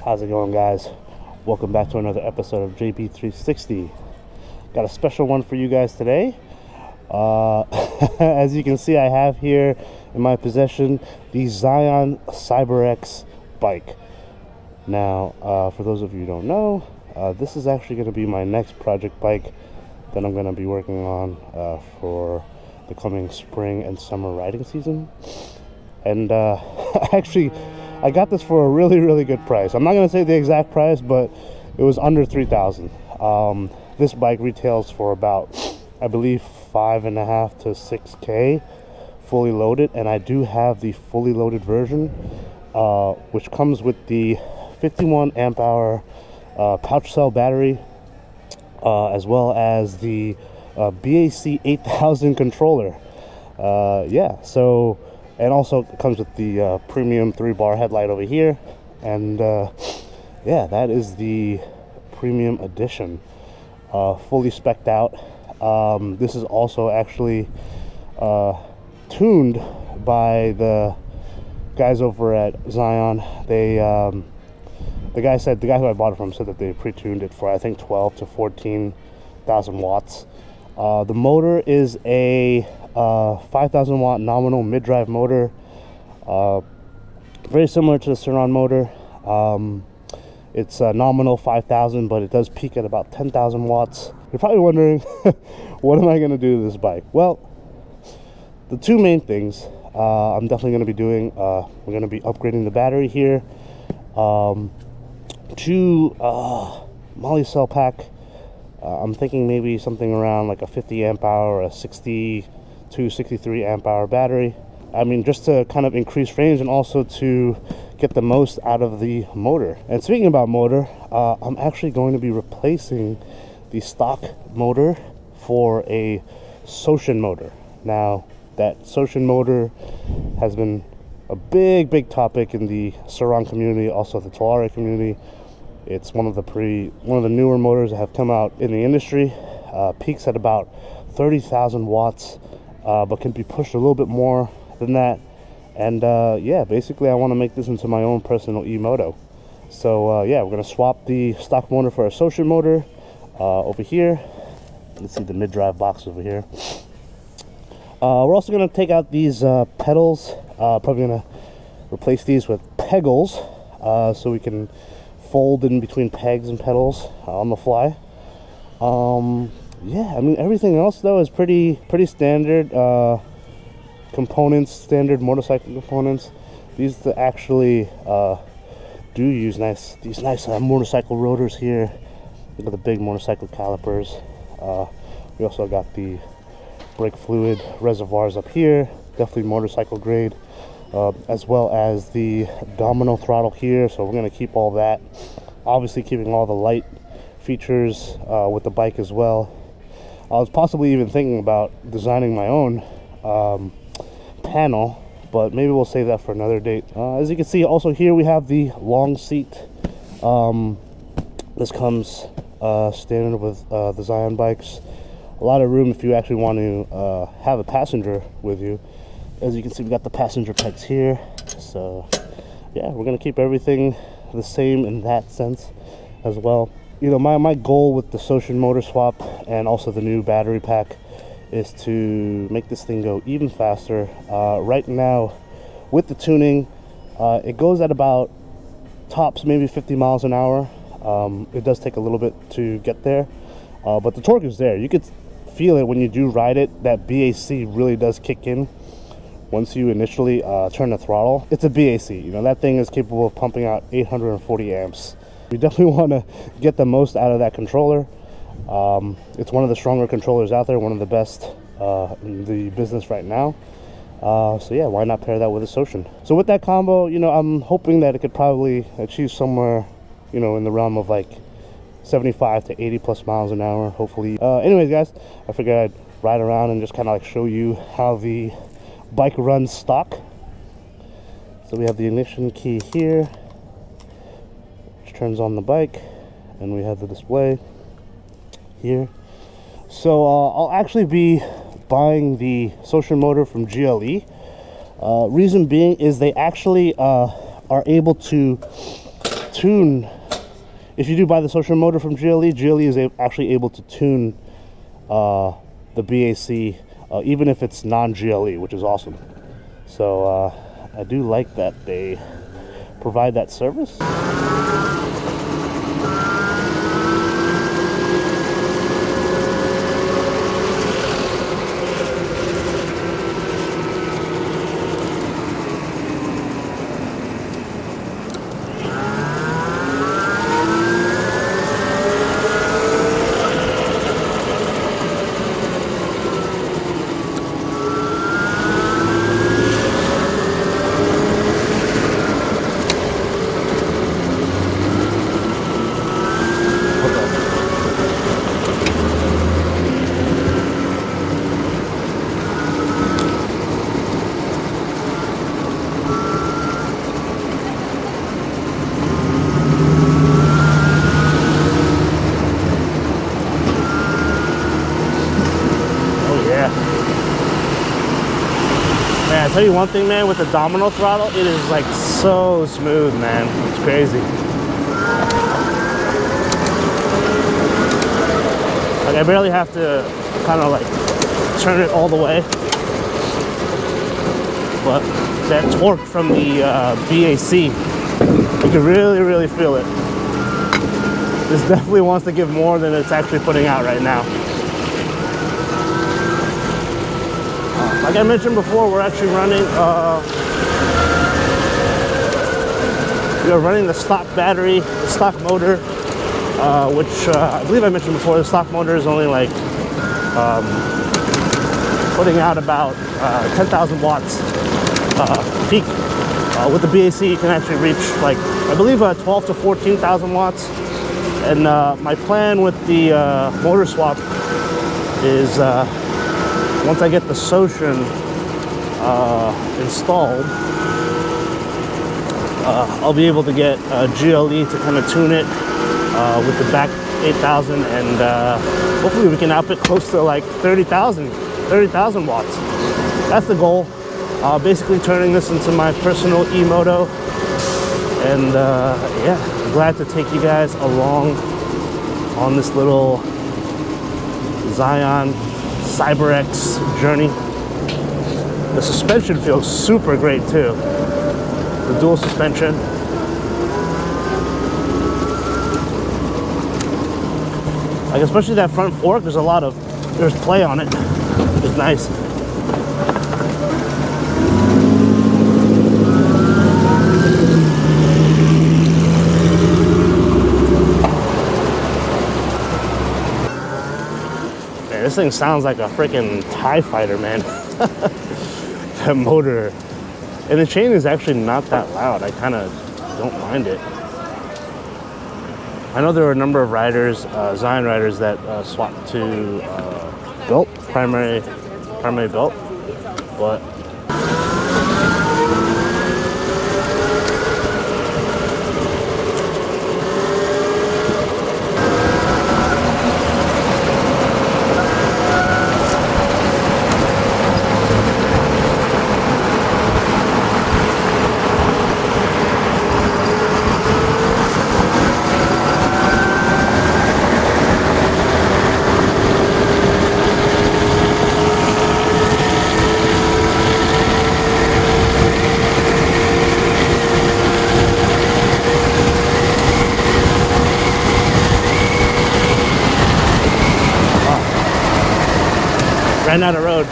How's it going, guys? Welcome back to another episode of JP360. Got a special one for you guys today. As you can see, I have here in my possession the Xion Cyber X bike. Now, for those of you who don't know, this is actually going to be my next project bike that I'm going to be working on for the coming spring and summer riding season. And I got this for a really good price. I'm not going to say the exact price, but it was under $3,000. This bike retails for about, I believe, $5.5 to $6K fully loaded, and I do have the fully loaded version, which comes with the 51 amp hour pouch cell battery, as well as the BAC 8000 controller. And also it comes with the premium 3-bar headlight over here, and that is the premium edition, fully spec'd out. This is also actually tuned by the guys over at Xion. The guy who I bought it from said that they pre-tuned it for, I think, 12 to 14,000 watts. The motor is a 5,000 watt nominal mid-drive motor, very similar to the surron motor. It's nominal 5,000, but it does peak at about 10,000 watts. You're probably wondering, what am I going to do to this bike? Well, the two main things I'm definitely going to be doing, we're going to be upgrading the battery here to moly cell pack. I'm thinking maybe something around like a 50 amp hour or a 62, 63 amp hour battery. I mean, just to kind of increase range and also to get the most out of the motor. And speaking about motor, I'm actually going to be replacing the stock motor for a Xion motor. Now, that Xion motor has been a big topic in the surron community, also the Talari community. It's one of the newer motors that have come out in the industry. Peaks at about 30,000 watts, but can be pushed a little bit more than that. And basically I want to make this into my own personal E-Moto. So we're going to swap the stock motor for a Xion motor over here. Let's see the mid-drive box over here. We're also going to take out these pedals. Probably going to replace these with pegals, so we can fold in between pegs and pedals on the fly. I mean, everything else though is pretty standard components, standard motorcycle components. These actually do use these nice motorcycle rotors here. Look at the big motorcycle calipers. We also got the brake fluid reservoirs up here, definitely motorcycle grade, as well as the domino throttle here. So we're going to keep all that, obviously keeping all the light features with the bike as well. I was possibly even thinking about designing my own panel, but maybe we'll save that for another date. As you can see, also here we have the long seat. This comes standard with the Xion bikes. A lot of room if you actually want to have a passenger with you. As you can see, we got the passenger pegs here. So yeah, we're gonna keep everything the same in that sense as well. You know, my goal with the Xion motor swap and also the new battery pack is to make this thing go even faster. Right now, with the tuning, it goes at about tops maybe 50 miles an hour. It does take a little bit to get there, but the torque is there. You could feel it when you do ride it. That BAC really does kick in once you initially turn the throttle. It's a BAC, you know, that thing is capable of pumping out 840 amps. We definitely want to get the most out of that controller. It's one of the stronger controllers out there, one of the best in the business right now. So yeah, why not pair that with a Xion? So with that combo, you know, I'm hoping that it could probably achieve somewhere, you know, in the realm of like 75 to 80 plus miles an hour, hopefully. Anyways, guys, I figured I'd ride around and just kind of like show you how the bike runs stock. So we have the ignition key here, which turns on the bike, and we have the display here. So I'll actually be buying the Xion motor from GLE. Reason being is they actually are able to tune. If you do buy the social motor from GLE, GLE is actually able to tune the BAC, even if it's non-GLE, which is awesome. So I do like that they provide that service. Man, I tell you one thing, man, with the domino throttle, it is like so smooth, man. It's crazy. Like I barely have to kind of like turn it all the way. But that torque from the BAC, you can really feel it. This definitely wants to give more than it's actually putting out right now. Like I mentioned before, we're actually running we are running the stock battery, the stock motor, which I believe I mentioned before. The stock motor is only like putting out about 10,000 watts peak. With the BAC, you can actually reach like I believe 12 to 14,000 watts. And my plan with the motor swap is once I get the Xion installed, I'll be able to get GLE to kind of tune it with the back 8,000, and hopefully we can output close to like 30,000 watts. That's the goal. Basically turning this into my personal E-Moto, and yeah, I'm glad to take you guys along on this little Xion Cyber X journey. The suspension feels super great too. The dual suspension. Like especially that front fork, there's play on it. It's nice. This thing sounds like a freaking TIE fighter, man. That motor. And the chain is actually not that loud. I kind of don't mind it. I know there are a number of riders, Xion riders, that swap to belt, primary belt, but ran out of road.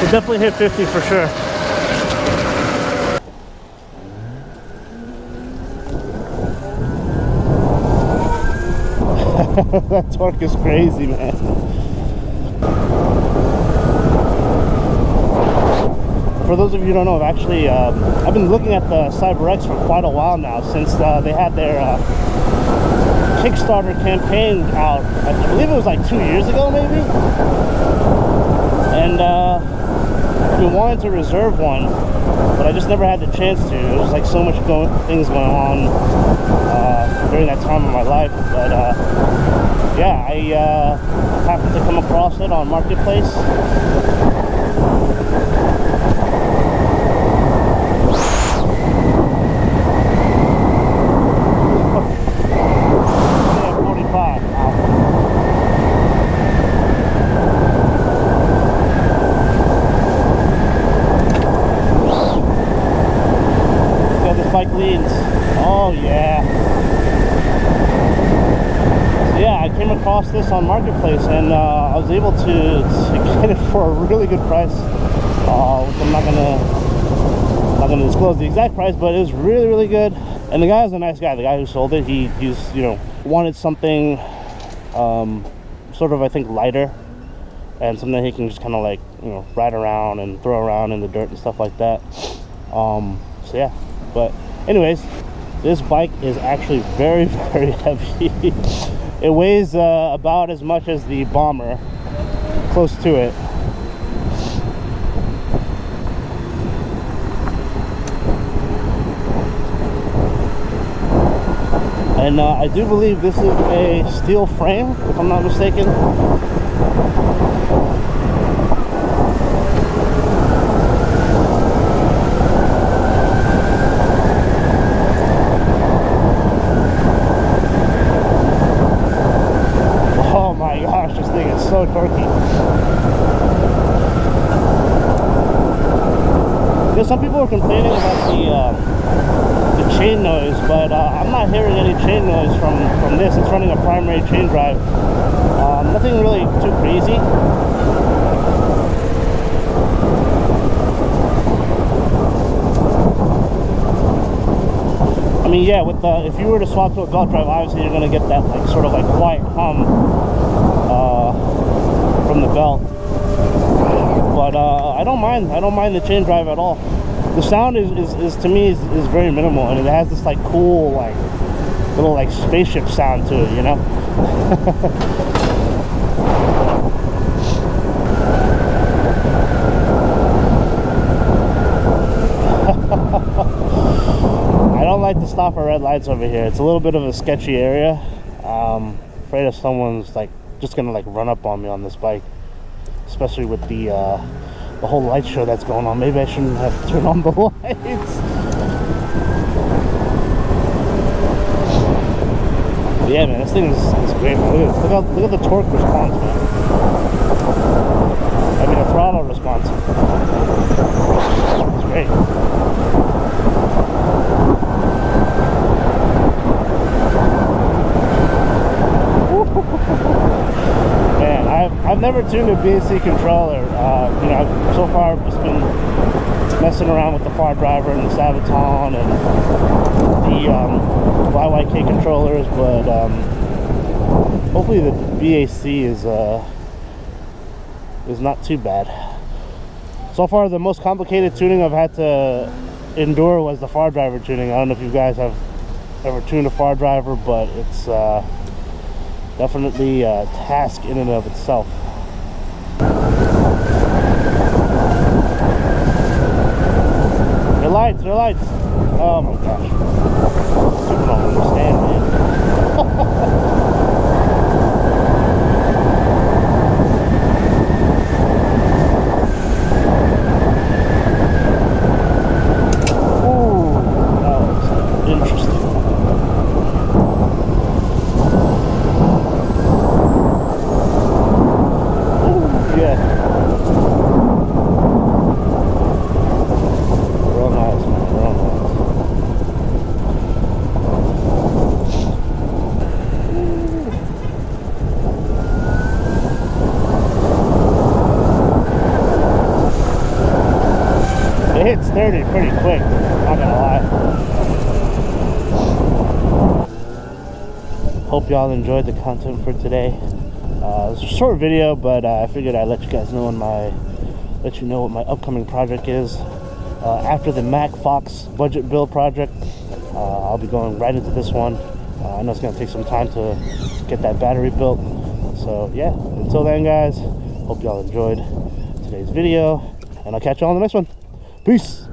Could definitely hit 50 for sure. That torque is crazy, man. For those of you who don't know, I've been looking at the CyberX for quite a while now, since they had their Kickstarter campaign out. I believe it was like 2 years ago, maybe. And I've been wanting to reserve one, but I just never had the chance to. There was like so much things going on during that time of my life. But yeah, I happened to come across it on Marketplace. yeah. So yeah, I came across this on Marketplace, and I was able to get it for a really good price. Which I'm not gonna disclose the exact price, but it was really, really good. And the guy was a nice guy. The guy who sold it, he's you know, wanted something sort of, I think, lighter, and something that he can just kind of like, you know, ride around and throw around in the dirt and stuff like that. So yeah, but anyways, this bike is actually very, very heavy. It weighs about as much as the Bomber, close to it. And I do believe this is a steel frame, if I'm not mistaken. Oh my gosh, this thing is so torquey. There's some people are complaining about the chain noise, but I'm not hearing any chain noise from this. It's running a primary chain drive. Nothing really too crazy. I mean, yeah, with the, if you were to swap to a belt drive, obviously you're gonna get that like sort of like quiet hum from the belt. But I don't mind the chain drive at all. The sound is to me is very minimal, and it has this like cool like little like spaceship sound to it, you know. I don't like to stop at red lights over here. It's a little bit of a sketchy area. Afraid if someone's like just gonna like run up on me on this bike, especially with the whole light show that's going on. Maybe I shouldn't have turned on the lights. Yeah, man, this thing is great, man. Look at this. Look at the torque response, man. I mean, the throttle response. It's great. Man, I've never tuned a BAC controller. You know, so far I've just been messing around with the far driver and the Sabaton and the YYK controllers, but hopefully the BAC is not too bad. So far, the most complicated tuning I've had to endure was the far driver tuning. I don't know if you guys have ever tuned a far driver, but it's definitely a task in and of itself. Your lights. Oh my gosh. People don't understand, man. It hits 30 pretty quick, not gonna lie. Hope y'all enjoyed the content for today. It's a short video, but I figured I'd let you guys know let you know what my upcoming project is. After the Mac Fox budget build project, I'll be going right into this one. I know it's gonna take some time to get that battery built. So yeah, until then guys, hope y'all enjoyed today's video, and I'll catch y'all on the next one. Peace.